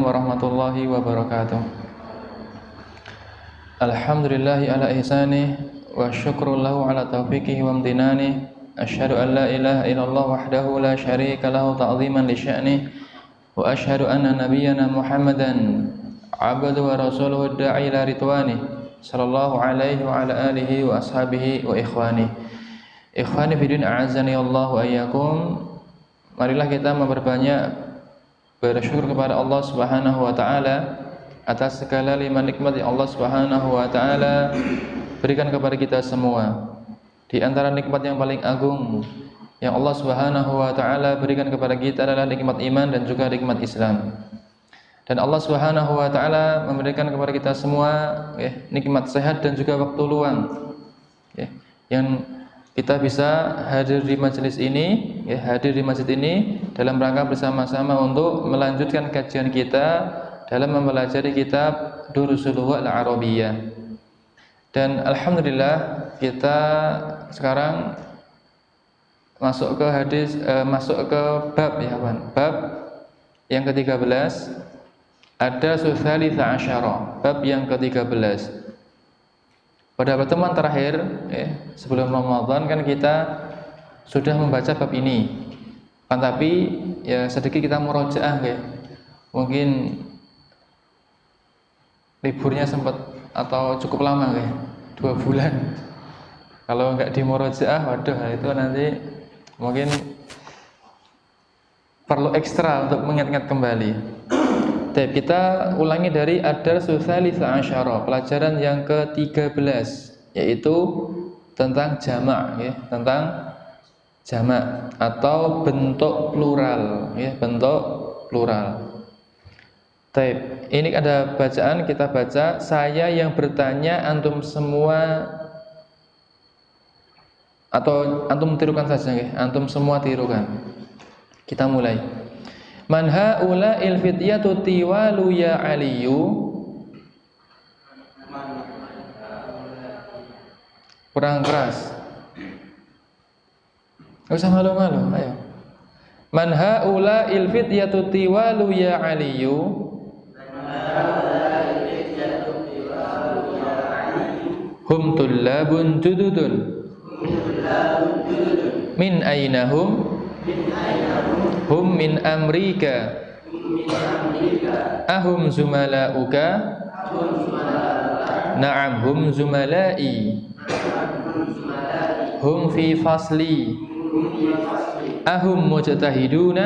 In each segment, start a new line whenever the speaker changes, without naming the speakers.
warahmatullahi wabarakatuh. Alhamdulillahi ala ihsanih wa syukru lahu ala taufiqihi wa amtinani. Asyhadu an la ilaha illallah wahdahu la syarika lahu ta'ziman li sya'nih. Wa asyhadu anna nabiyyana Muhammadan abduhu wa rasuluhu da'i ila ridwanih. Sallallahu alaihi wa ala alihi wa ashabihi wa ikhwani. Ikhwani fidin a'azzani Allah wa iyyakum. Marilah kita memperbanyak bersyukur kepada Allah Subhanahu wa taala atas segala lima nikmat yang Allah Subhanahu wa taala berikan kepada kita semua. Di antara nikmat yang paling agung yang Allah Subhanahu wa taala berikan kepada kita adalah nikmat iman dan juga nikmat Islam. Dan Allah Subhanahu wa taala memberikan kepada kita semua nikmat sehat dan juga waktu luang. Yang kita bisa hadir di majelis ini, hadir di masjid ini dalam rangka bersama-sama untuk melanjutkan kajian kita dalam mempelajari kitab Durusul Lugha Al-Arabiyyah. Dan alhamdulillah kita sekarang masuk ke bab bab yang ke-13. Ada Tsalitsah Asyara, bab yang ke-13. Pada pertemuan terakhir sebelum Ramadan kan kita sudah membaca bab ini. Tapi ya sedikit kita murojaah Mungkin liburnya sempat atau cukup lama 2 bulan. Kalau enggak di murojaah, waduh itu nanti mungkin perlu ekstra untuk mengingat-ingat kembali. Kita ulangi dari Ad-Darsu Tsalitsah Asyara, pelajaran yang ke-13, yaitu tentang jamak, tentang jamak atau bentuk plural, bentuk plural. Ini ada bacaan, kita baca. Saya yang bertanya, antum semua, atau antum tirukan saja, antum semua tirukan. Kita mulai. Man haula'il fityatu tiwalu ya Aliyu. Kurang keras. Enggak usah malu-malu, ayo. Man haula'il fityatu tiwalu ya Aliyu. Hum tullabun jududun. Min aynahum? Hum min Amrika. Ahum zumala'uka? Na'am hum zumalai. Hum fi fasli. Ahum mujtahiduna?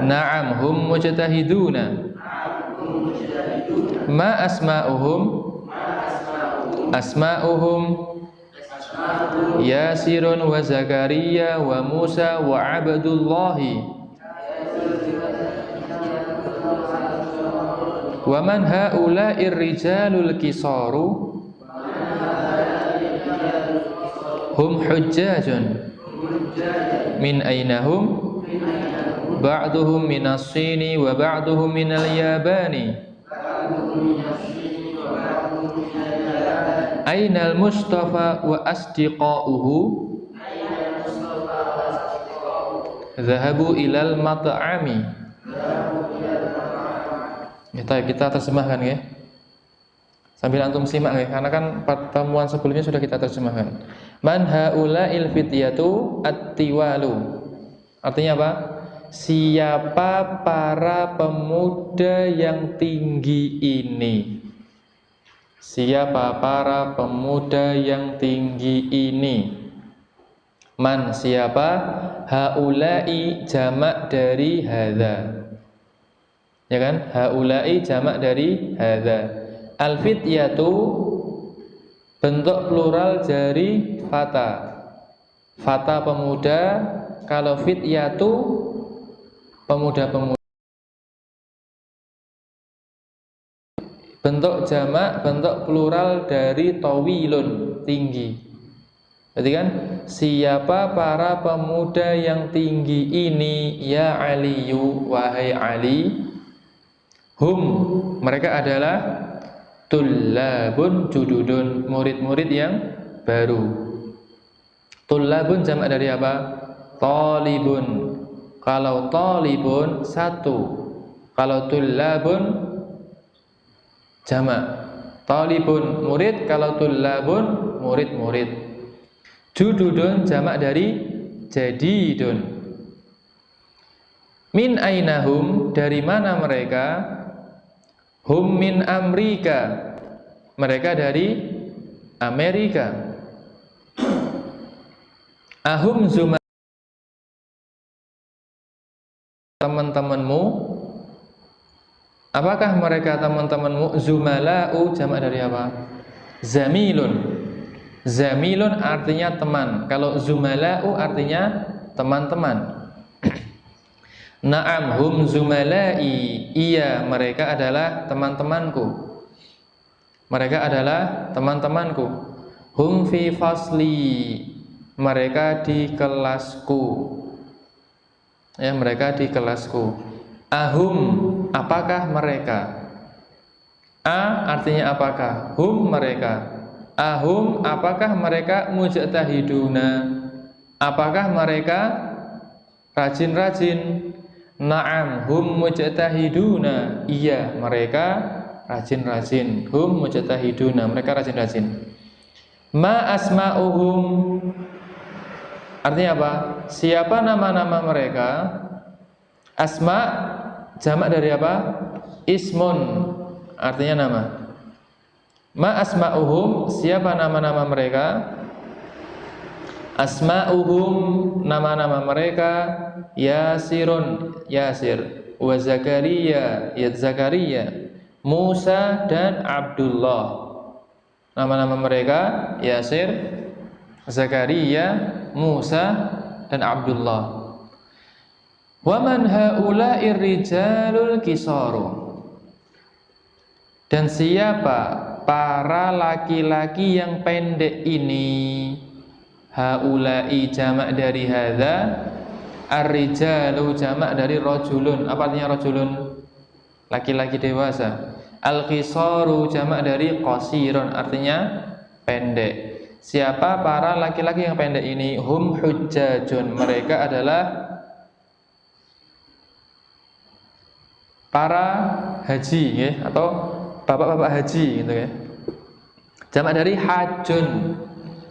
Na'am hum mujtahiduna. Ma asma'uhum? Asma'uhum Yasirun wa Zakaria wa Musa wa Abdullahi. Wa man haula'ir rijalul kisaru. Hum hujjajun. Min aynahum? Ba'duhum minas Sini wa ba'duhum minal Yabani. Ainal Mustafa wa asdiqa'uhu? Zahabu ilal mat'ami. Kita terjemahkan sambil antum simak karena kan pertemuan sebelumnya sudah kita terjemahkan. Man haula'il fityatu at-tiwalu. Artinya apa? Siapa para pemuda yang tinggi ini? Siapa para pemuda yang tinggi ini? Man siapa? Haula'i jamak dari hadza. Ya kan? Haula'i jamak dari hadza. Al-fityatu bentuk plural dari fata. Fata pemuda, kalau fityatu pemuda-pemuda. Bentuk jamak, bentuk plural dari tawilun, tinggi. Berarti kan, siapa para pemuda yang tinggi ini, ya Aliyu, wahai Ali. Hum, mereka adalah tullabun jududun, murid-murid yang baru. Tullabun jamak dari apa? Talibun. Kalau talibun satu, Kalau tullabun jamak. Talibun murid, kalau tullabun murid-murid. Jududun jamak dari jadidun. Min ainahum, dari mana mereka? Hum min Amrika, mereka dari Amerika. Ahum zuma, teman-temanmu, apakah mereka teman-temanmu? Zumala'u jamak dari apa? Zamilun. Zamilun artinya teman. Kalau zumala'u artinya teman-teman. Na'am hum zumala'i, iya mereka adalah teman-temanku. Mereka adalah teman-temanku. Hum fi fasli, mereka di kelasku. Ya, mereka di kelasku. Ahum, apakah mereka? A artinya apakah? Hum mereka. Ahum, apakah mereka? Mujtahiduna, apakah mereka rajin-rajin? Na'am hum mujtahiduna, iya mereka rajin-rajin. Hum mujtahiduna, mereka rajin-rajin. Ma asma'uhum, artinya apa? Siapa nama-nama mereka? Asma jamak dari apa? Ismun, artinya nama. Ma asma'uhum, siapa nama-nama mereka? Asma'uhum, nama-nama mereka. Yasirun, Yasir. Wa Zakaria, ya Zakaria. Musa dan Abdullah. Nama-nama mereka Yasir, Zakaria, Musa dan Abdullah. Wa man haula'ir rijalul kisaru, dan siapa para laki-laki yang pendek ini? Haula'i jamak dari hadza, ar-rijalu jamak dari rajulun. Apa artinya rajulun? Laki-laki dewasa. Al-qisaru jamak dari qasirun, artinya pendek. Siapa para laki-laki yang pendek ini? Hum hujjajun, mereka adalah para haji ya, atau bapak-bapak haji gitu ya. Jamak dari hajjun.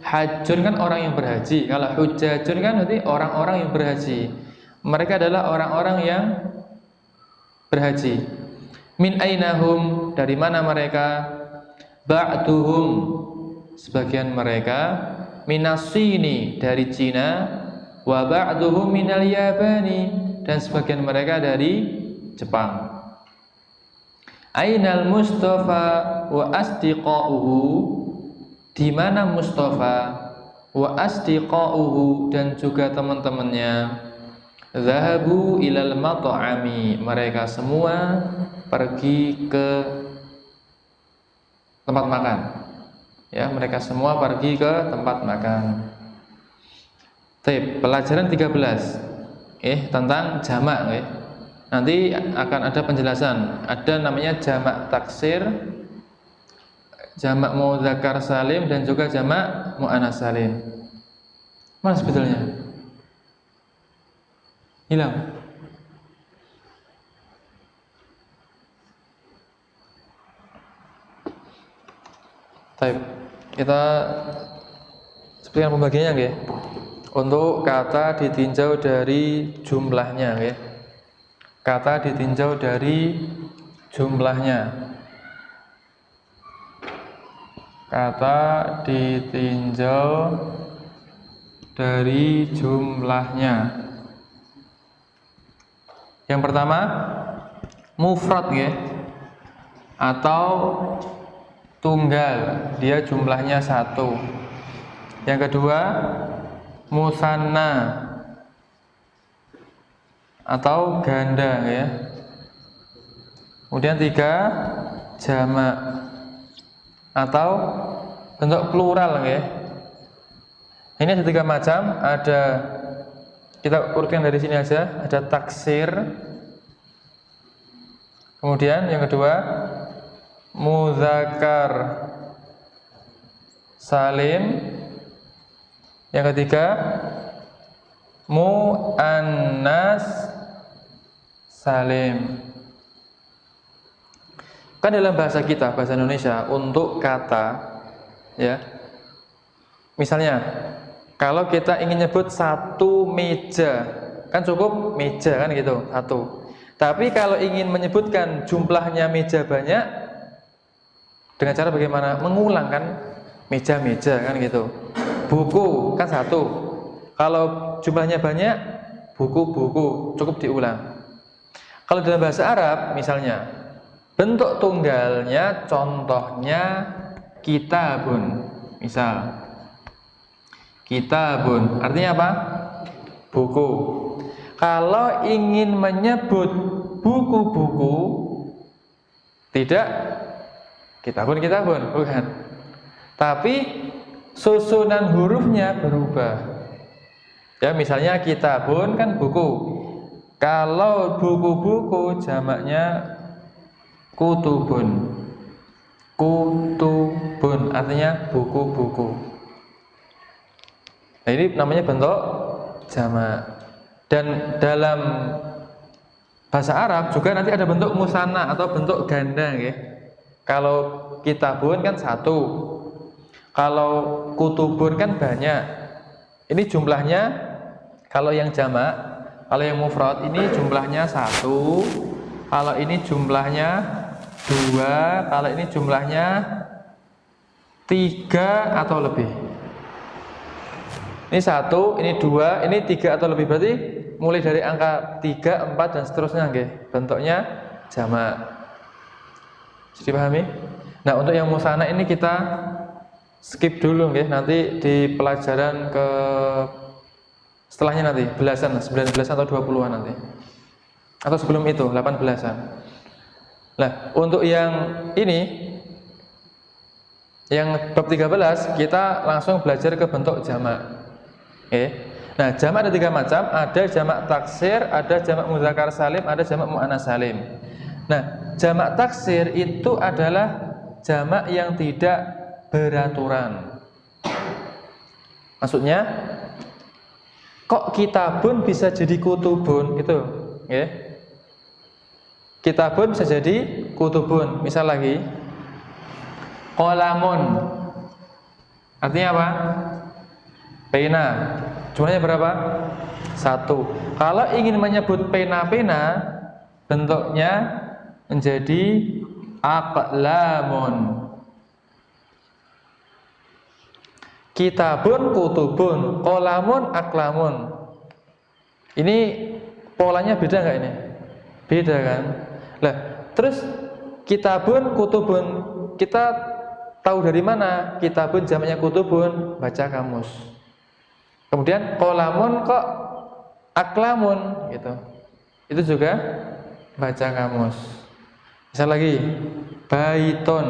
Hajjun kan orang yang berhaji. Kalau hujjajun kan berarti orang-orang yang berhaji. Mereka adalah orang-orang yang berhaji. Min ainahum, dari mana mereka? Ba'duhum, sebagian mereka. Minasini, dari Cina. Wa ba'duhum minal Yabani, dan sebagian mereka dari Jepang. Ainal Mustafa wa asdiqauhu, di mana Mustafa, wa asdiqauhu, dan juga teman-temannya. Zahabu ilal mat'ami, mereka semua pergi ke tempat makan. Ya, mereka semua pergi ke tempat makan. Baik, pelajaran 13 tentang jamak Nanti akan ada penjelasan. Ada namanya jamak taksir, jamak mudzakkar salim, dan juga jamak muannats salim. Mana sebetulnya? Hilang. Baik, kita seperti pembagiannya nggih. Untuk kata ditinjau dari jumlahnya nggih. Kata ditinjau dari jumlahnya. Kata ditinjau dari jumlahnya. Yang pertama, mufrad ya, atau tunggal, dia jumlahnya 1. Yang kedua, musanna atau ganda ya. Kemudian 3, jamak atau bentuk plural ya. Ini ada 3 macam, ada, kita urutkan dari sini aja, ada taksir. Kemudian yang kedua, mudzakkar salim. Yang ketiga, muannats salim. Kan dalam bahasa kita, bahasa Indonesia, untuk kata, ya, misalnya, kalau kita ingin nyebut satu meja, kan cukup meja kan gitu, satu. Tapi kalau ingin menyebutkan jumlahnya meja banyak, dengan cara bagaimana? Mengulang kan, meja-meja kan gitu. Buku kan satu. Kalau jumlahnya banyak, buku-buku, cukup diulang. Kalau dalam bahasa Arab, misalnya, bentuk tunggalnya, contohnya kitabun, misal kitabun, artinya apa? Buku. Kalau ingin menyebut buku-buku, tidak kitabun, bukan. Tapi susunan hurufnya berubah. Ya, misalnya kitabun kan buku. Kalau buku-buku jamaknya kutubun. Kutubun artinya buku-buku. Nah, ini namanya bentuk jamak. Dan dalam bahasa Arab juga nanti ada bentuk musanna atau bentuk ganda, ya. Kalau kitabun kan satu, kalau kutubun kan banyak. Ini jumlahnya, kalau yang jamak, kalau yang mufrad ini jumlahnya satu, kalau ini jumlahnya dua, kalau ini jumlahnya tiga atau lebih. Ini satu, ini dua, ini tiga atau lebih, berarti mulai dari angka 3, 4 dan seterusnya, nggih. Bentuknya jamak. Bisa dipahami? Nah, untuk yang musanna ini kita skip dulu, nggih. Nanti di pelajaran ke setelahnya nanti belasan, 19 atau 20-an nanti. Atau sebelum itu 18-an. Nah, untuk yang ini, yang bab 13, kita langsung belajar ke bentuk jamak. Nah, jamak ada 3 macam, ada jamak taksir, ada jamak muzakkar salim, ada jamak muannats salim. Nah, jamak taksir itu adalah jamak yang tidak beraturan. Maksudnya, kok kitabun bisa jadi kutubun gitu, ya? Kitabun bisa jadi kutubun. Misal lagi, qalamun, artinya apa? Pena. Jumlahnya berapa? Satu. Kalau ingin menyebut pena-pena, bentuknya menjadi aqlamun. Kitabun, kutubun, qalamun, aqlamun. Ini polanya beda nggak ini? Beda kan? Lah, terus kitabun, kutubun, kita tahu dari mana? Kitabun jamaknya kutubun, baca kamus. Kemudian qalamun kok aklamun gitu. Itu juga baca kamus. Misal lagi, baiton.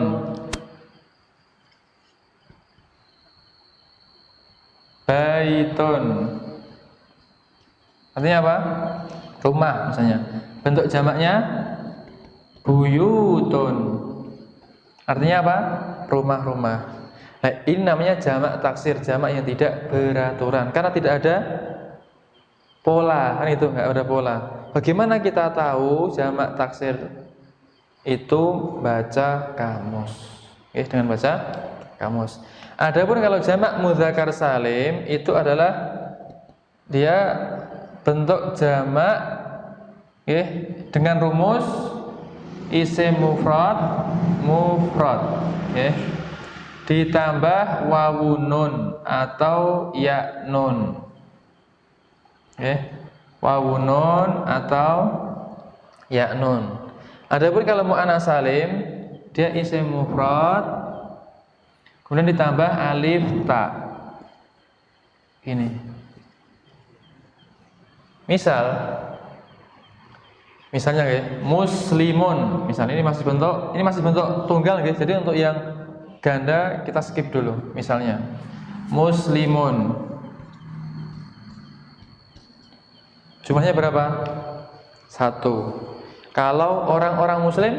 Baiton. Artinya apa? Rumah misalnya. Bentuk jamaknya buyutun. Artinya apa? Rumah-rumah. Nah, ini namanya jamak taksir, jamak yang tidak beraturan, karena tidak ada pola, kan itu, nggak ada pola. Bagaimana kita tahu jamak taksir itu? Baca kamus, dengan baca kamus. Adapun kalau jamak muzakkar salim itu adalah dia bentuk jamak, dengan rumus isim mufrad, ditambah wawu nun atau ya nun, wawu nun atau ya nun. Adapun kalau muannats salim, dia isim mufrad kemudian ditambah alif ta. Ini misalnya muslimun, misalnya ini masih bentuk tunggal, jadi untuk yang ganda kita skip dulu. Misalnya muslimun, jumlahnya berapa? Satu. Kalau orang-orang muslim,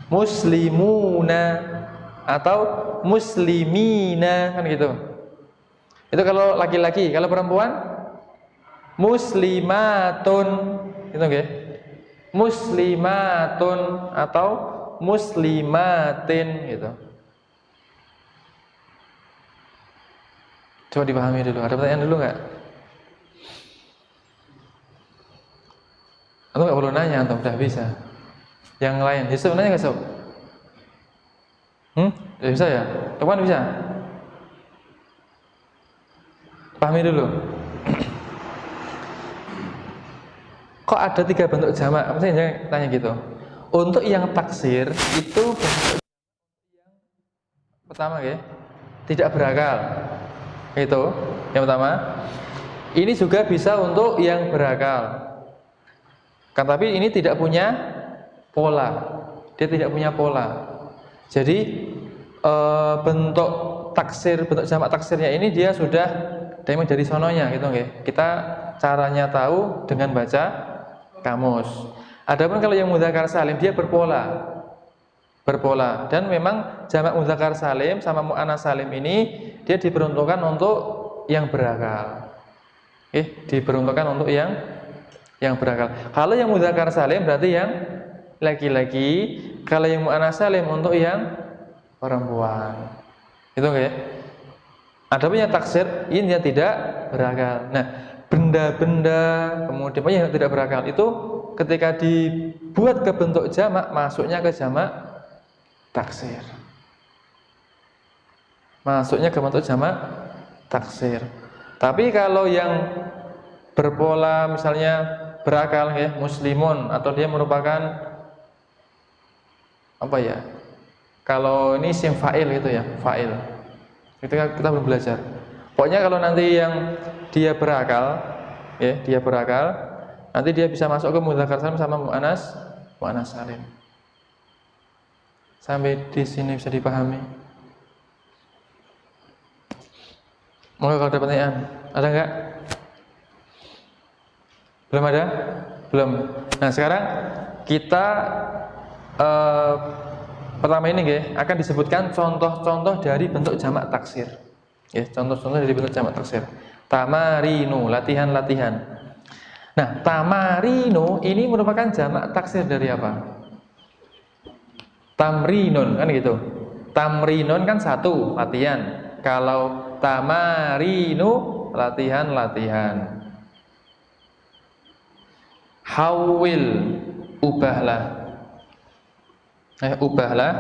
muslimuna atau muslimina, kan gitu. Itu kalau laki-laki. Kalau perempuan, muslimatun, gitu, muslimatun atau muslimatin gitu. Coba dipahami dulu. Ada pertanyaan dulu nggak? Atau nggak perlu nanya, atau udah bisa? Yang lain, Yusuf nanya nggak Sob? Udah bisa ya? Teman bisa? Pahami dulu. Kok ada 3 bentuk jamak? Maksudnya tanya gitu. Untuk yang taksir itu bentuk yang pertama ya, tidak berakal. Itu yang pertama. Ini juga bisa untuk yang berakal. Kan tapi ini tidak punya pola. Dia tidak punya pola. Jadi bentuk taksir, bentuk jamak taksirnya ini dia sudah dari sononya gitu nggih. Kita caranya tahu dengan baca kamus. Adapun kalau yang mudzakkar salim dia berpola. Dan memang jamak mudzakkar salim sama muannats salim ini dia diperuntukkan untuk yang berakal. Diperuntukkan untuk yang berakal. Kalau yang mudzakkar salim berarti yang laki-laki, kalau yang muannats salim untuk yang perempuan. Itu nggih. Adapun yang taksir ini yang tidak berakal. Nah, benda-benda kemudian yang tidak berakal itu ketika dibuat ke bentuk jamak masuknya ke jamak taksir. Masuknya ke bentuk jamak taksir. Tapi kalau yang berpola misalnya berakal ya, muslimun atau dia merupakan apa ya? Kalau ini isim fa'il gitu ya, fa'il. Itu kita belum belajar. Pokoknya kalau nanti yang dia berakal, ya, nanti dia bisa masuk ke mudzakkar salim sama muannats salim. Sampai di sini bisa dipahami. Monggo kalau ada pertanyaan, ada enggak? Belum ada? Belum. Nah, sekarang kita pertama ini akan disebutkan contoh-contoh dari bentuk jamak taksir. Contoh-contoh dari bentuk jamak taksir. Tamarinu, latihan-latihan. Nah, tamarinu ini merupakan jamak taksir dari apa? Tamrinun kan gitu. Tamrinun kan satu, latihan. Kalau tamarinu latihan-latihan. Hawil, ubahlah. Ubahlah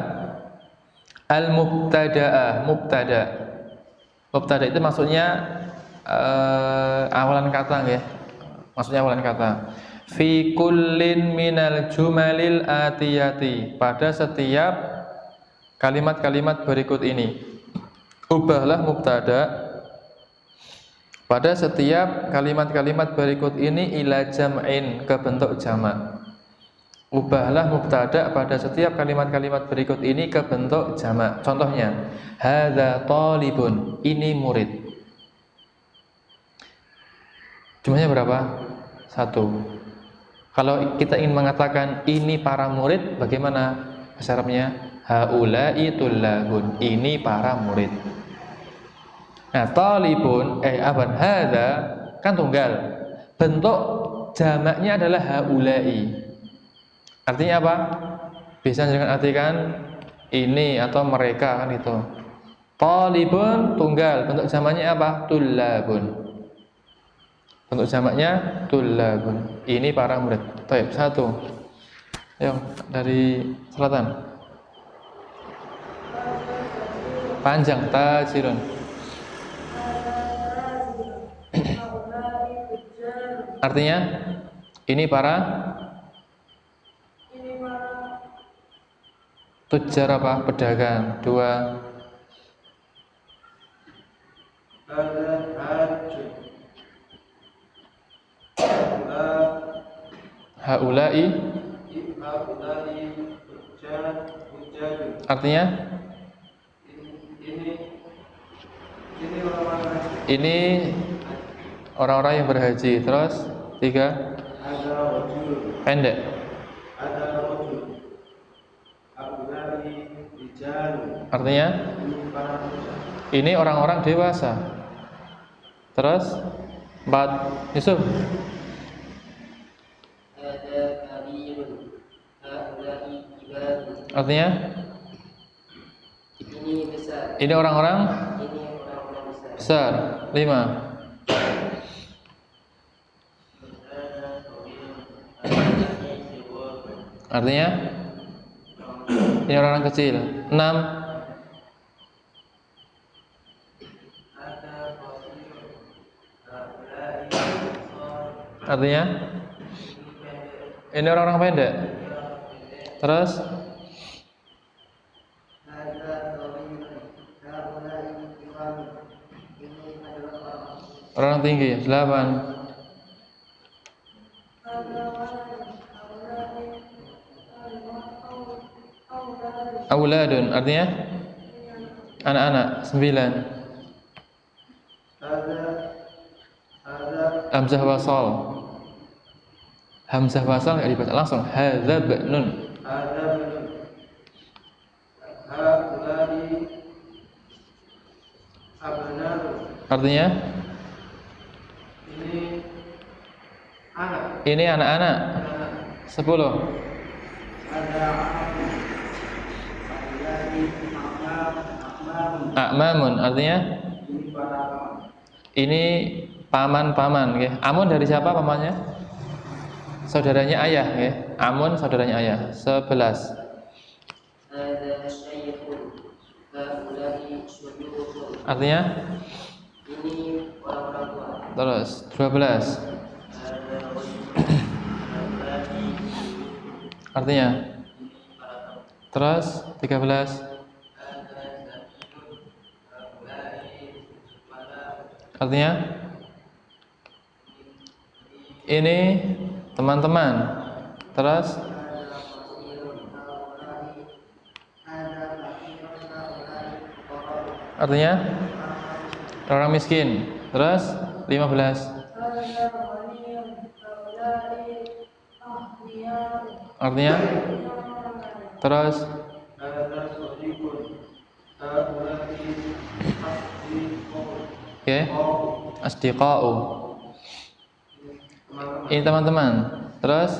al-mubtada'ah, mubtada itu maksudnya awalan kata ya. Maksudnya awalan kata. Fi kullin minal jumalil atiyati, pada setiap kalimat-kalimat berikut ini. Ubahlah mubtada pada setiap kalimat-kalimat berikut ini ila jam'in, ke bentuk jamak. Ubahlah mubtada pada setiap kalimat-kalimat berikut ini ke bentuk jamak. Contohnya, hadza talibun, ini murid. Jumlahnya berapa? 1. Kalau kita ingin mengatakan ini para murid, bagaimana bahasa Arabnya? Haula'i tullabun, ini para murid. Nah, talibun hadza kan tunggal. Bentuk jamaknya adalah haula'i. Artinya apa? Bisa dengan artikan ini atau mereka kan itu. Talibun tunggal, bentuk jamaknya apa? Tullabun. Bentuk jamaknya tullabun. Ini para murid. Baik, 1. Ayo dari selatan. Panjang, tajirun. Artinya ini para tujar apa? Pedagang. 2. Haula'i artinya ini orang-orang yang berhaji. Terus 3. Pendek. Artinya ini orang-orang dewasa. Terus 4. Yusuf. Artinya?
Ini besar.
Ini orang-orang besar. 5. Artinya? Ini orang-orang kecil. 6. Artinya? Ini orang-orang pendek. Terus? Orang tinggi. 8. Auladun, artinya? Anak-anak. 9. Hamzah wasal. Hamzah wasal nggak dibaca langsung. Hadzab nun. Artinya? Ini anak-anak. 10. A'mamun, artinya? Ini paman-paman, okay. Amun dari siapa pamannya? Saudaranya ayah, okay. Amun saudaranya ayah. 11. Artinya?
Ini orang-orang tua.
Terus 12. Artinya? Terus 13. Artinya? Ini teman-teman. Terus? Artinya? Orang miskin. Terus? 15. Artinya? Terus? Oke. Asdiqa'u. Ini teman-teman. Terus?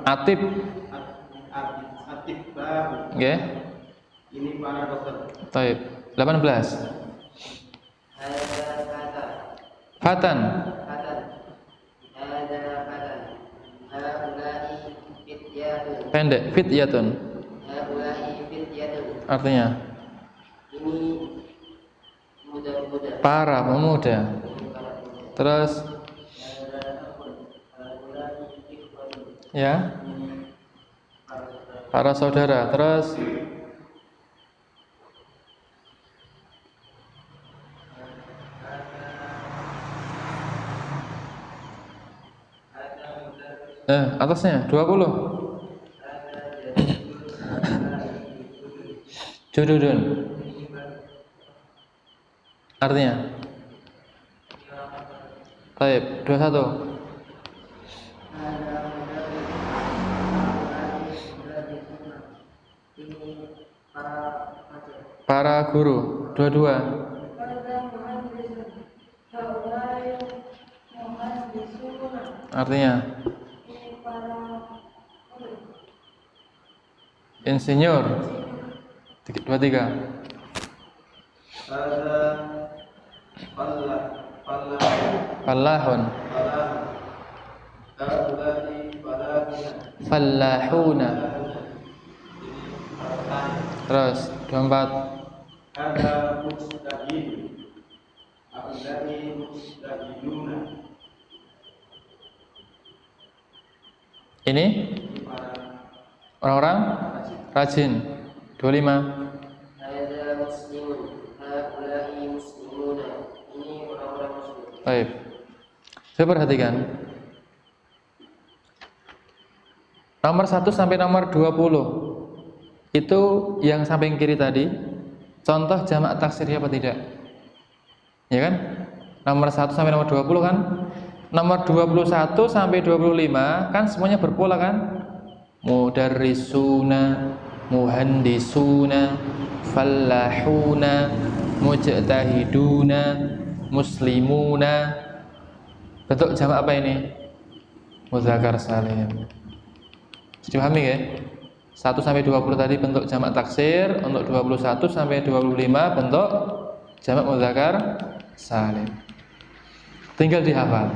Atib. Oke.
Ini para dokter.
Baik. 18. Fatan. Pendek. Fityatun. Artinya?
Ini muda-muda.
Para pemuda. Terus? Ya. Para saudara. Terus? Atasnya 20. Jududun. Artinya? Baik, 21. Para guru. 22. Artinya? Insinyur. 23. Fallahun. Fallahuna. Terus 24. Ini orang-orang rajin. 25. Baik. Saya perhatikan. Nomor 1 sampai nomor 20. Itu yang samping kiri tadi. Contoh jamak taksir apa tidak? Ya kan? Nomor 1 sampai nomor 20 kan? Nomor 21 sampai 25 kan semuanya berpola kan? Mudarrisuna, muhandisuna, fallahuna, mujtahiduna, muslimuna. Bentuk jamak apa ini? Mudzakkar salim. Dipahami ya? 1 sampai 20 tadi bentuk jamak taksir, untuk 21 sampai 25 bentuk jamak mudzakkar salim. Tinggal dihafal.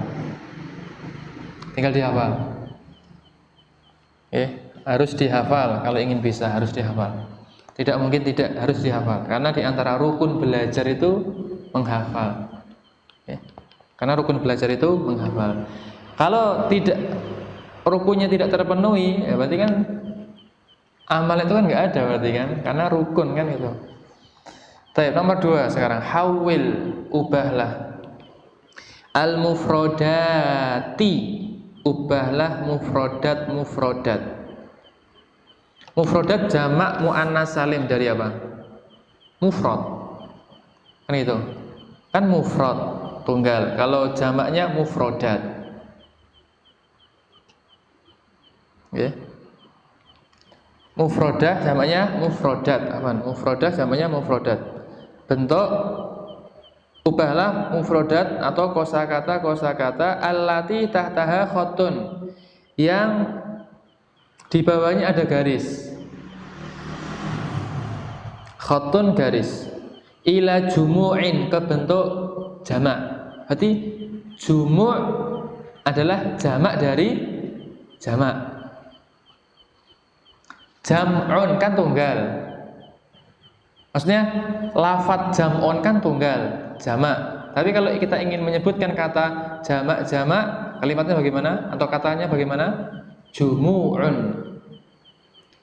Harus dihafal kalau ingin bisa, harus dihafal. Tidak mungkin tidak, harus dihafal. Karena di antara rukun belajar itu menghafal. Karena rukun belajar itu menghafal. Kalau tidak, rukunnya tidak terpenuhi, ya berarti kan amal itu kan nggak ada berarti kan, karena rukun kan itu. Baik, nomor 2 sekarang, hawil, ubahlah al-mufrodati, ubahlah mufrodat. Mufrodat jamak muannas salim dari apa? Mufrad. Kan itu. Kan mufrad tunggal. Kalau jamaknya mufrodat. Ya. Mufrodah jamaknya mufrodat. Aman. Mufrodah jamaknya mufrodat. Bentuk ubahlah mufrodat atau kosakata allati tahtaha khotun, yang di bawahnya ada garis. Khotun garis. Ila jumu'in, ke bentuk jamak. Berarti jumu' adalah jamak dari jamak. Jam'un kan tunggal. Maksudnya lafadz jam'un kan tunggal, jamak. Tapi kalau kita ingin menyebutkan kata jamak, kalimatnya bagaimana? Atau katanya bagaimana? Jumu'un.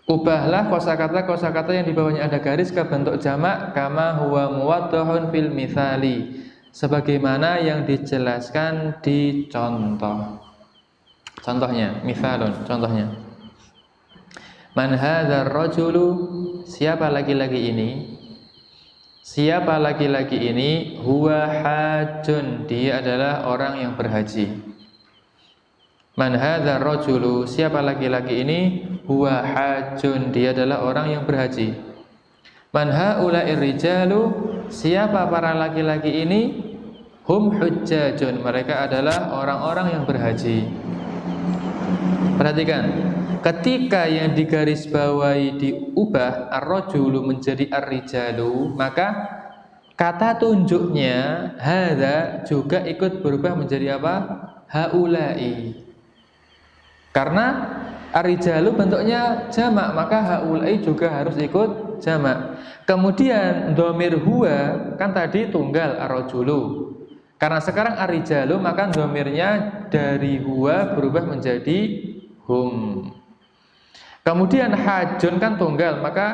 Ubahlah kosakata yang di bawahnya ada garis ke bentuk jamak, kama huwa muwaddahun fil mithali, sebagaimana yang dijelaskan di contoh. Contohnya, mithalun, contohnya. Man hadzal rajulu, siapa laki-laki ini? Siapa laki-laki ini? Huwa hajjun, dia adalah orang yang berhaji. Man hadzal rajulu, siapa laki-laki ini? Huwa hajjun, dia adalah orang yang berhaji. Man haula'ir rijalu, siapa para laki-laki ini? Hum hujjajun, mereka adalah orang-orang yang berhaji. Perhatikan, ketika yang digarisbawahi diubah ar-rajulu menjadi ar-rijalu, maka kata tunjuknya hadza juga ikut berubah menjadi apa? Haula'i. Karena ar-rijalu bentuknya jamak, maka haula'i juga harus ikut jamak. Kemudian dhamir huwa kan tadi tunggal ar-rajulu. Karena sekarang ar-rijalu, maka dhamirnya dari huwa berubah menjadi hum. Kemudian hajun kan tunggal, maka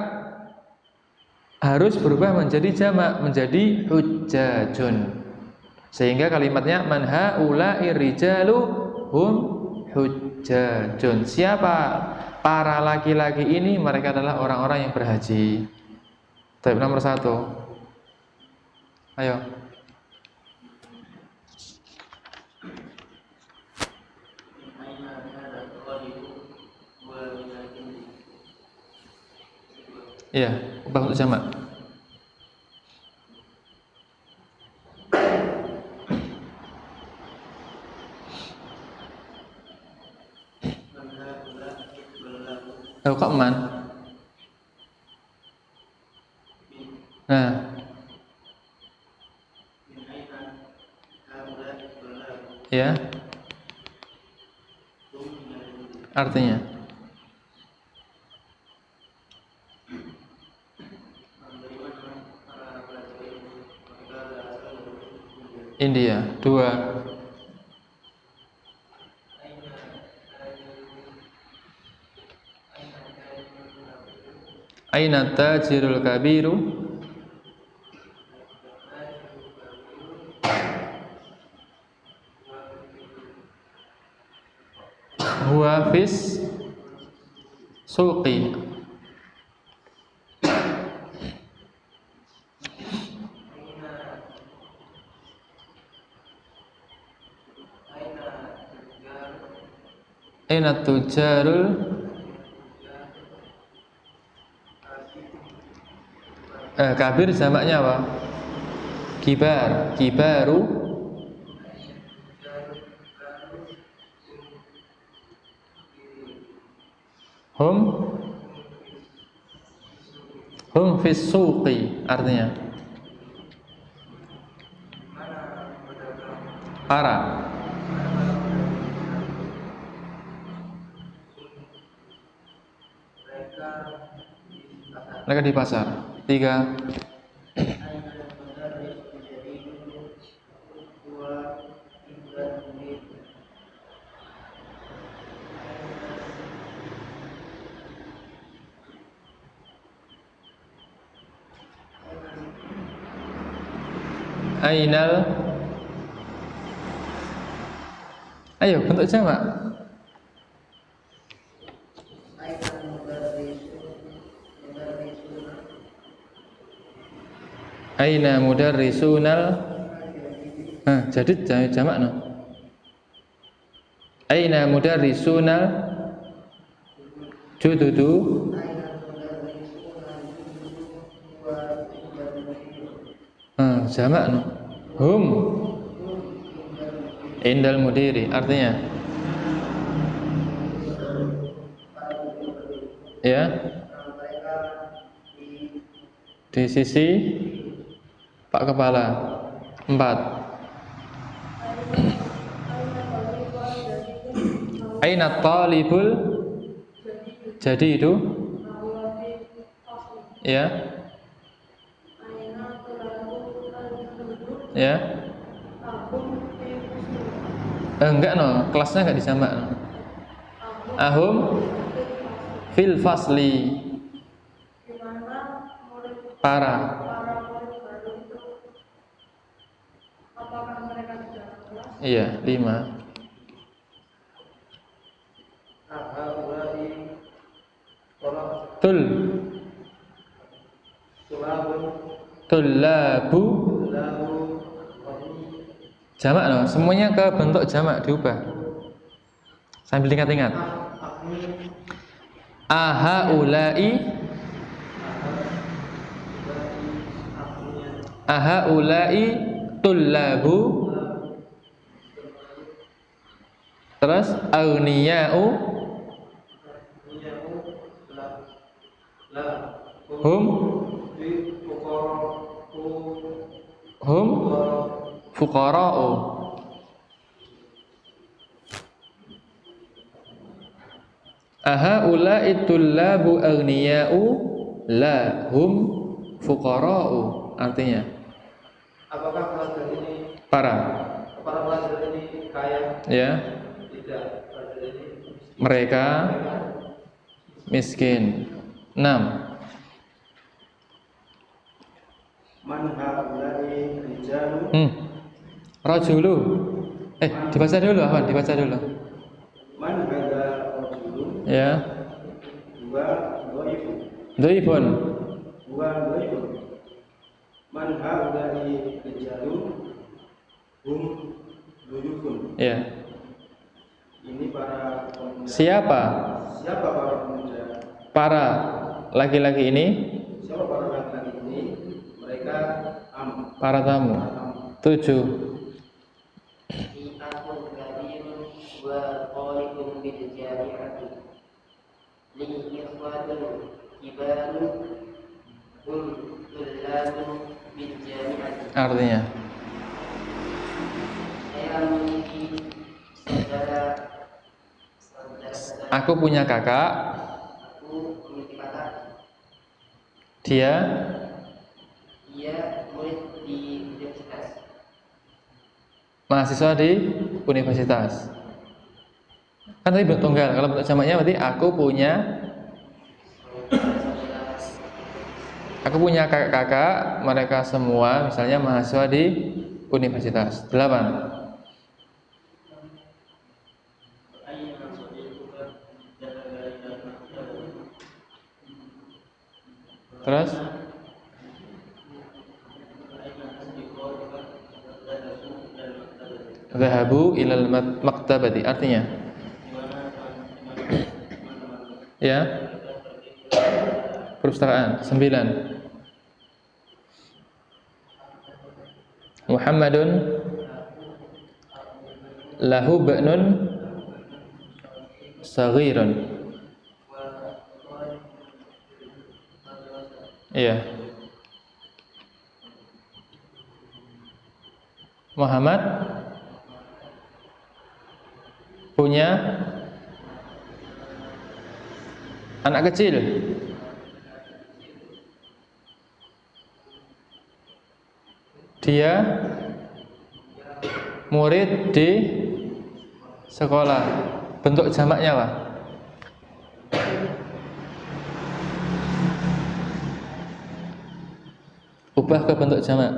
harus berubah menjadi jamak, menjadi hujjajun. Sehingga kalimatnya man haula'i rijalu hum hujjajun. Siapa para laki-laki ini? Mereka adalah orang-orang yang berhaji. Tab nomor 1. Ayo. Iya, ubah untuk jamak. Kok man? Nah. Ya. Artinya India. 2. Aina tajirul kabiru? Huwa fis suqi. Aina tujarul kabir jamaknya apa? Kibar, kibaru Hum hum fis suqi artinya para. Mereka di pasar. 3. Ainal. Ayo bentuk jamak. Aina mudarrisunal. Jadi jamak no. Aina mudarrisunal jududu. Jamak no. Hum indal mudiri artinya ya di sisi Pak Kepala. 4. Aina talibul. Jadi itu ya ya enggak no, kelasnya enggak dijamak no. Ahum fil fasli para. Iya, 5. Tul tullabu jamak loh, semuanya ke bentuk jamak diubah sambil ingat-ingat. Ahaulai tullabu. Terus aghniya'u hum fuqara'u. Ahaulai tullabu aghniya'u la hum fuqara'u artinya
apakah pelajar ini
para
pelajar ini kaya?
Ya.
Tidak, pelajar ini
mereka miskin. 6.
Man haulai rijalu.
Rajulu. Dibaca dulu, Afwan, dibaca dulu.
Man hadza rajulu.
Ya. Dhaifun.
Man haulai rijalu hum dhuyufun.
Ya.
Ini para pemuda.
Siapa
para pemuda?
Para laki-laki ini?
Siapa para laki-laki ini? Mereka
para tamu. 7. Artinya aku punya kakak. Dia murid di universitas. Mahasiswa di universitas. Kan tadi bentuk tunggal. Kalau bentuk jamaknya berarti aku punya kakak-kakak, mereka semua misalnya mahasiswa di universitas. 8. Terus Zahabu ilal maktabati artinya ya perpustakaan. 9. Muhammadun lahu ba'nun saghirun. Iya. Muhammad punya anak kecil. Dia murid di sekolah. Bentuk jamaknya apa? Ubah ke bentuk jamak.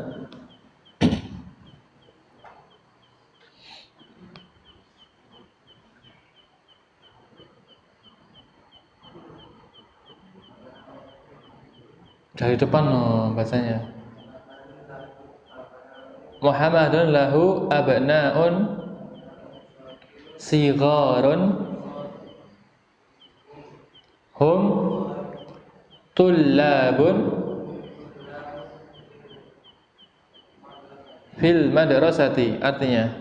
Dari depan bacanya. Muhammadun lahu abna'un sigharun hum tullabun fil madrasati. Artinya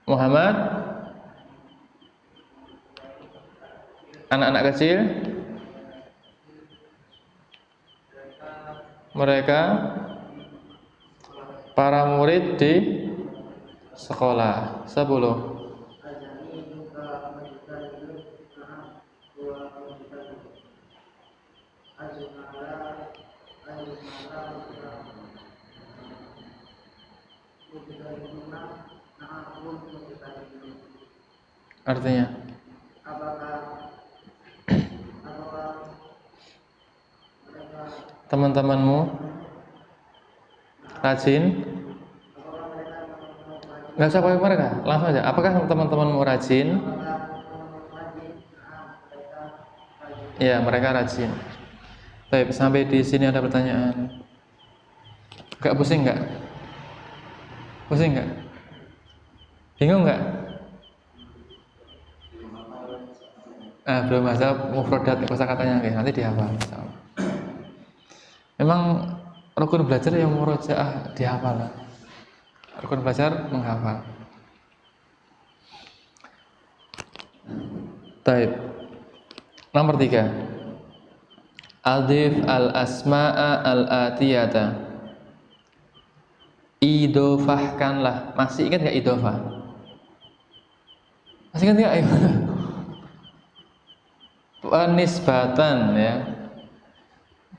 Muhammad anak-anak kecil, mereka para murid di sekolah. 10. Artinya teman-temanmu rajin? Nggak usah pakai mereka, langsung aja. Apakah teman-temanmu rajin? Ya, mereka rajin. Baik, sampai di sini ada pertanyaan. Gak pusing nggak? Pusing nggak? Bingung nggak? Belum masa mufradat kosakatanya, nanti dihafal. Memang rukun belajar yang murojaah dihafal. Rukun belajar menghafal. Baik. Nomor 3. Adif al-asma'a al-atiyata. Idofahkanlah. Masih ingat nggak idofah? Masih ingat nggak? Penisbatan ya.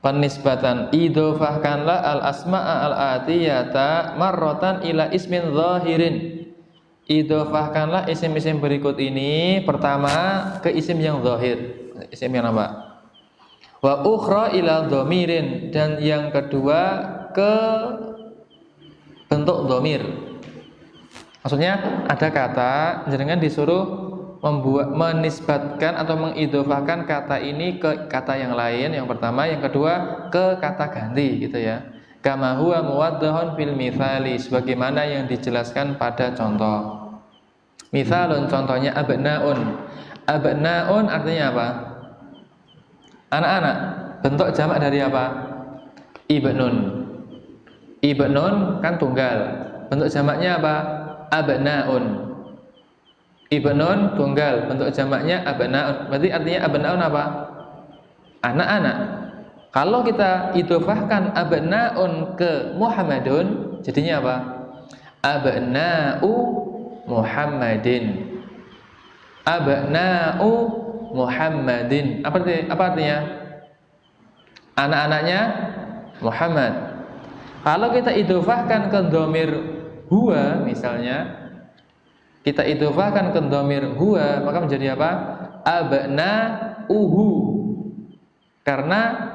Penisbatan. Idofahkanlah al-asma'a al-atiyata marrotan ila ismin zahirin. Idofahkanlah isim-isim berikut ini pertama ke isim yang zahir. Isim yang apa? Wa ukhra ila dhamirin, dan yang kedua ke bentuk dhamir. Maksudnya ada kata jenengan disuruh menisbatkan atau mengidofahkan kata ini ke kata yang lain, yang pertama, yang kedua ke kata ganti gitu ya. Kama huwa muwaddahun fil mithali, sebagaimana yang dijelaskan pada contoh. Mithalun, contohnya abnaun. Abnaun artinya apa? Anak-anak. Bentuk jamak dari apa? Ibnun. Ibnun kan tunggal. Bentuk jamaknya apa? Abnaun. Ibnun tunggal, bentuk jamaknya abnaun. Berarti artinya abnaun apa? Anak-anak. Kalau kita idofahkan abnaun ke Muhammadun, jadinya apa? Abna'u Muhammadin. Abna'u Muhammadin. Apa artinya? Anak-anaknya Muhammad. Kalau kita idofahkan ke dhamir huwa misalnya, kita idofahkan ke dhamir huwa, maka menjadi apa? Abna'uhu. Karena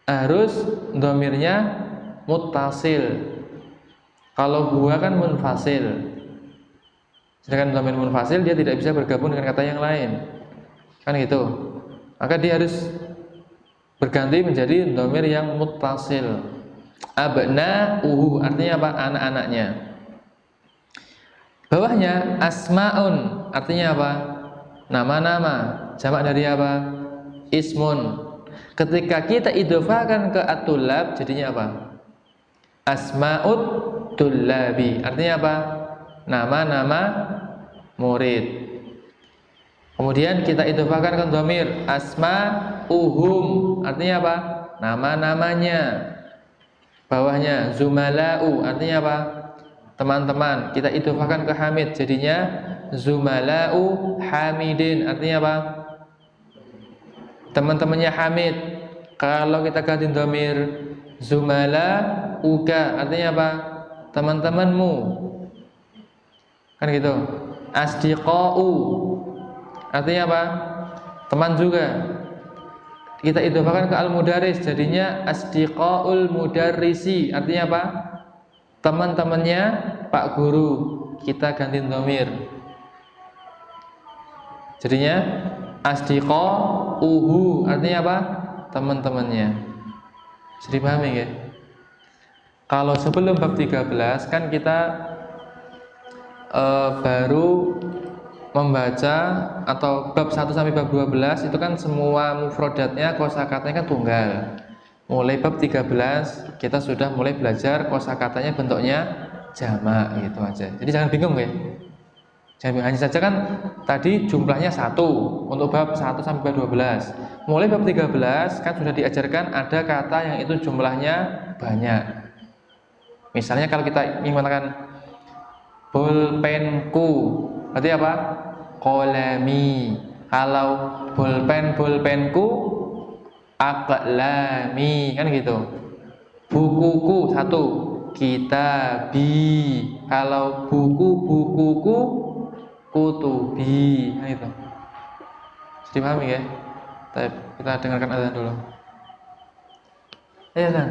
harus dhamirnya muttasil. Kalau huwa kan munfasil. Sedangkan dhamir munfasil dia tidak bisa bergabung dengan kata yang lain. Kan gitu. Maka dia harus berganti menjadi dhamir yang muttasil. Abna'uhu artinya apa? Anak-anaknya. Bawahnya asmaun artinya apa? Nama-nama. Jamak dari apa? Ismun. Ketika kita idofahkan ke at-tullab jadinya apa? Asma'ut tullabi. Artinya apa? Nama-nama murid. Kemudian kita idofahkan ke dhamir asma'uhum. artinya apa? Nama-namanya. Bawahnya zumala'u artinya apa? Teman-teman. Kita idhofahkan ke hamid, jadinya zumala'u hamidin artinya apa? Teman-temannya Hamid. Kalau kita ganti dhamir zumala uka artinya apa? Teman-temanmu. Kan gitu. Asdiqau artinya apa? Teman juga. Kita idhofahkan ke al-mudaris, jadinya asdiqaul mudarrisi artinya apa? Teman-temannya Pak Guru. Kita ganti dhamir, jadinya asdiqa uhu artinya apa? Teman-temannya. Bisa dipahami ya? Kalau sebelum bab 13 kan kita baru membaca, atau bab 1 sampai bab 12 itu kan semua mufrodatnya, kosakatanya kan tunggal. Mulai bab 13 kita sudah mulai belajar kosakatanya bentuknya jamak gitu aja. Jadi jangan bingung ya. Hanya saja kan tadi jumlahnya 1 untuk bab 1 sampai bab 12. Mulai bab 13 kan sudah diajarkan ada kata yang itu jumlahnya banyak. Misalnya kalau kita ingin mengatakan bolpenku, berarti apa? Kolami. Kalau bolpenku, aqlami, kan gitu. Bukuku 1, kitabi. Kalau bukuku, kutubi. Nah itu. Bisa dipahami ya? Kita dengarkan azan dulu. Ayo azan.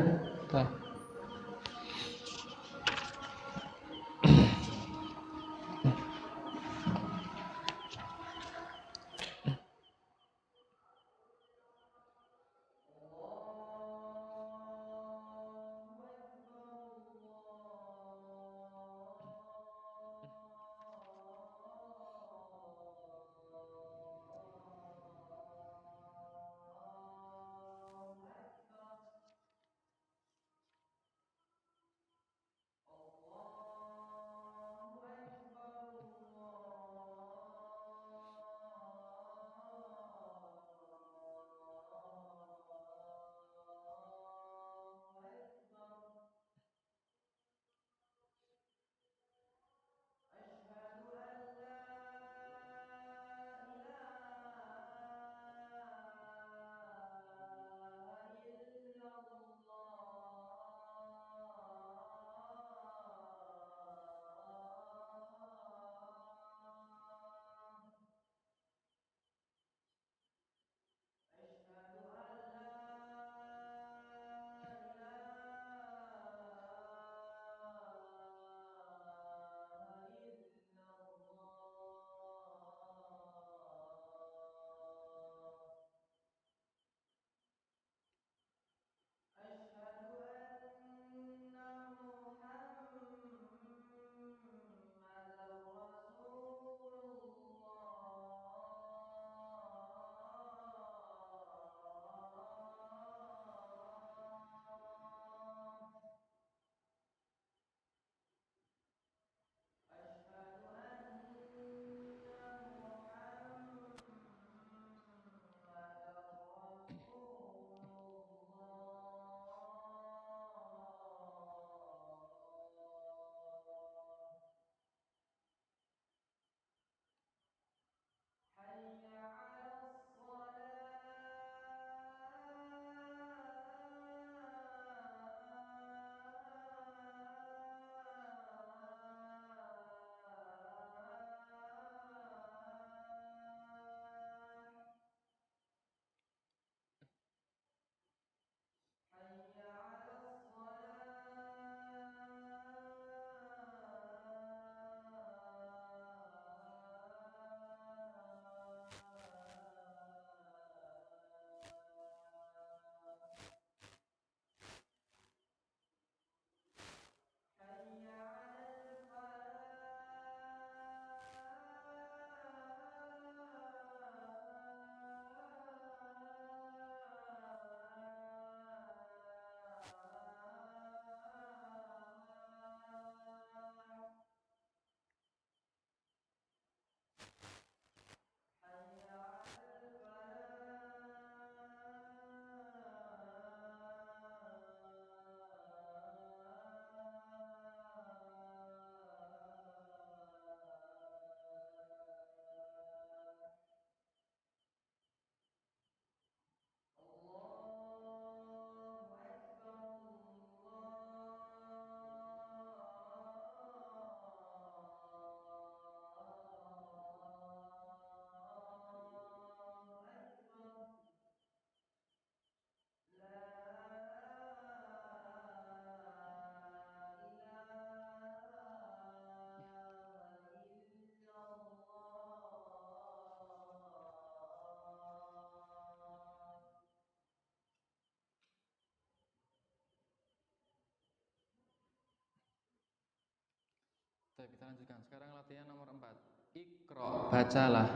lanjutkan. Sekarang latihan nomor 4. Iqra, bacalah.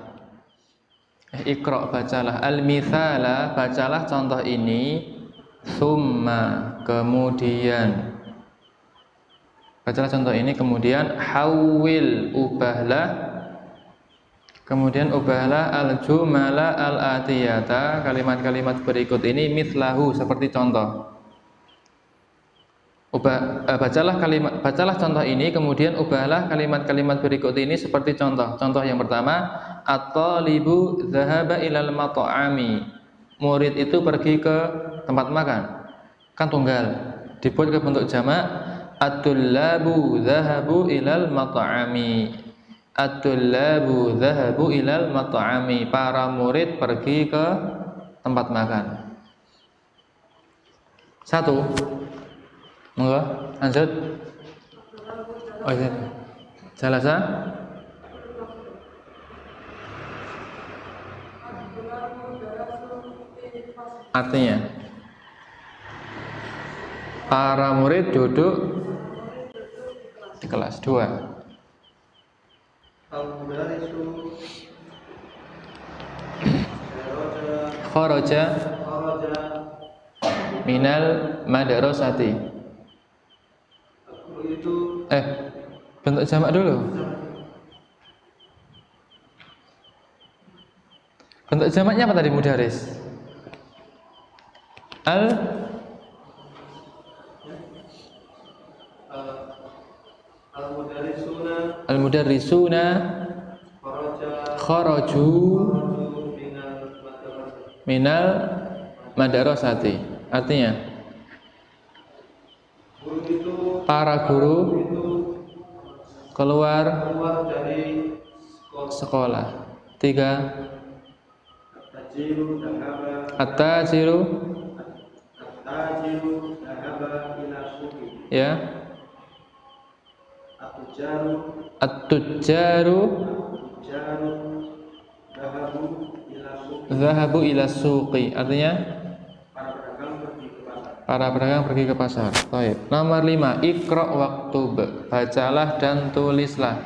Iqra, bacalah. Al-mithala, bacalah contoh ini. Summa, kemudian. Bacalah contoh ini, kemudian hawil, ubahlah. Kemudian ubahlah al-jumala al-atiyata, kalimat-kalimat berikut ini mithlahu, seperti contoh. Bacalah contoh ini, kemudian ubahlah kalimat-kalimat berikut ini seperti contoh. Contoh yang pertama, at-talibu dzahaba ilal mat'ami. Murid itu pergi ke tempat makan. Kan tunggal. Dibuat ke bentuk jamak, at-tullabu dzahabu ilal mat'ami. At-tullabu dzahabu ilal mat'ami. Para murid pergi ke tempat makan. 1. Monggo, lanjut. Oh iya. Jalasa. Artinya para murid duduk di kelas. 2.
Al-mudarisu
Kharaja minal madrasati.
itu
Bentuk jamak dulu. Bentuk jamaknya apa tadi, mudaris? Al-mudarrisuna kharaju minal madrasati. Artinya para guru keluar
dari
sekolah. 3.
at-tajiru
At-tajiru
dhahaba ila suqi.
ya.
At-tujaru
At-tujjaru
dhahabu ila suqi.
zahabu ila suqi. Artinya
Para pedagang pergi ke pasar.
para pedagang pergi ke pasar. Baik. Nomor 5, Iqra waktub, bacalah dan tulislah.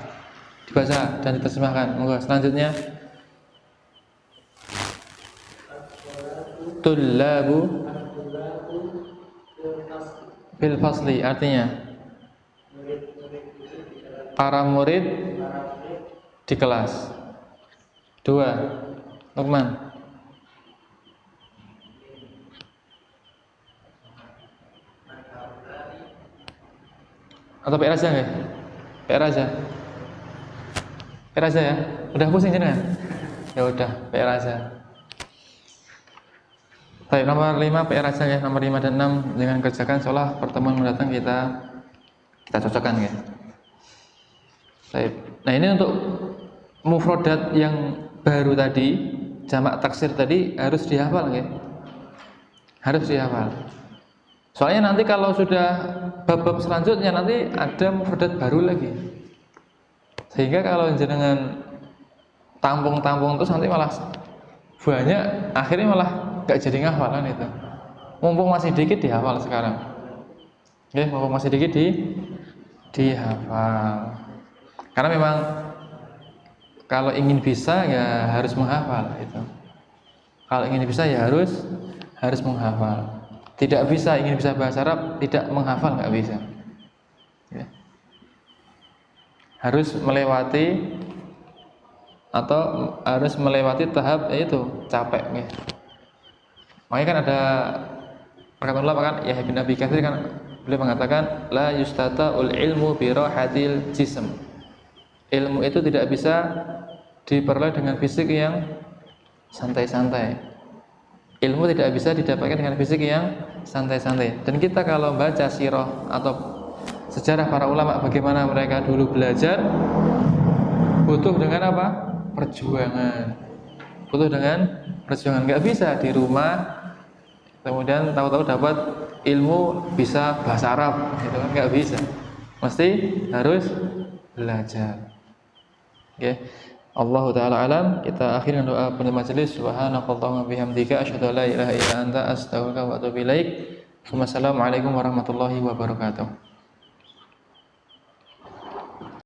Dibaca dan diterjemahkan. Monggo selanjutnya. Tullabu bil fasli, artinya para murid di kelas. 2. Lukman. Atau PR aja nggak? PR aja. PR aja ya. Udah pusing jenengan? Ya udah, PR aja. Baik, nomor 5 PR aja ya. Nomor 5 dan 6 dengan kerjakan, seolah pertemuan mendatang kita cocokkan ya. Baik. Nah, ini untuk mufradat yang baru tadi, jamak taksir tadi harus dihafal ya. Harus dihafal. Soalnya nanti kalau sudah bab-bab selanjutnya nanti ada mufradat baru lagi. Sehingga kalau jenengan tampung-tampung terus nanti malah banyak, akhirnya malah gak jadi nghafalan itu. Mumpung masih dikit dihafal sekarang. Oke, mumpung masih dikit dihafal. Karena memang kalau ingin bisa ya harus menghafal itu. Kalau ingin bisa ya harus menghafal. Tidak bisa ingin bisa bahasa Arab tidak menghafal, nggak bisa ya. Harus melewati tahap yaitu capek ya. Makanya kan ada perkataan ulama kan, ya Ibn Abi Katsir kan beliau mengatakan la yustata'ul ilmu bi rahatil jism. Ilmu itu tidak bisa diperoleh dengan fisik yang santai-santai. Ilmu tidak bisa didapatkan dengan fisik yang santai-santai. Dan kita kalau baca sirah atau sejarah para ulama bagaimana mereka dulu belajar, butuh dengan apa? Perjuangan. Butuh dengan perjuangan. Nggak bisa di rumah kemudian tahu-tahu dapat ilmu bisa bahasa Arab, gitu kan? Nggak bisa. Mesti harus belajar. Oke. Allahu ta'ala alam. Kita akhiri dengan doa penutup majelis. Subhanakallahumma bihamdika asyhadu an la ilaha illa anta astaghfiruka wa atubu ilaik. Wassalamualaikum warahmatullahi wabarakatuh.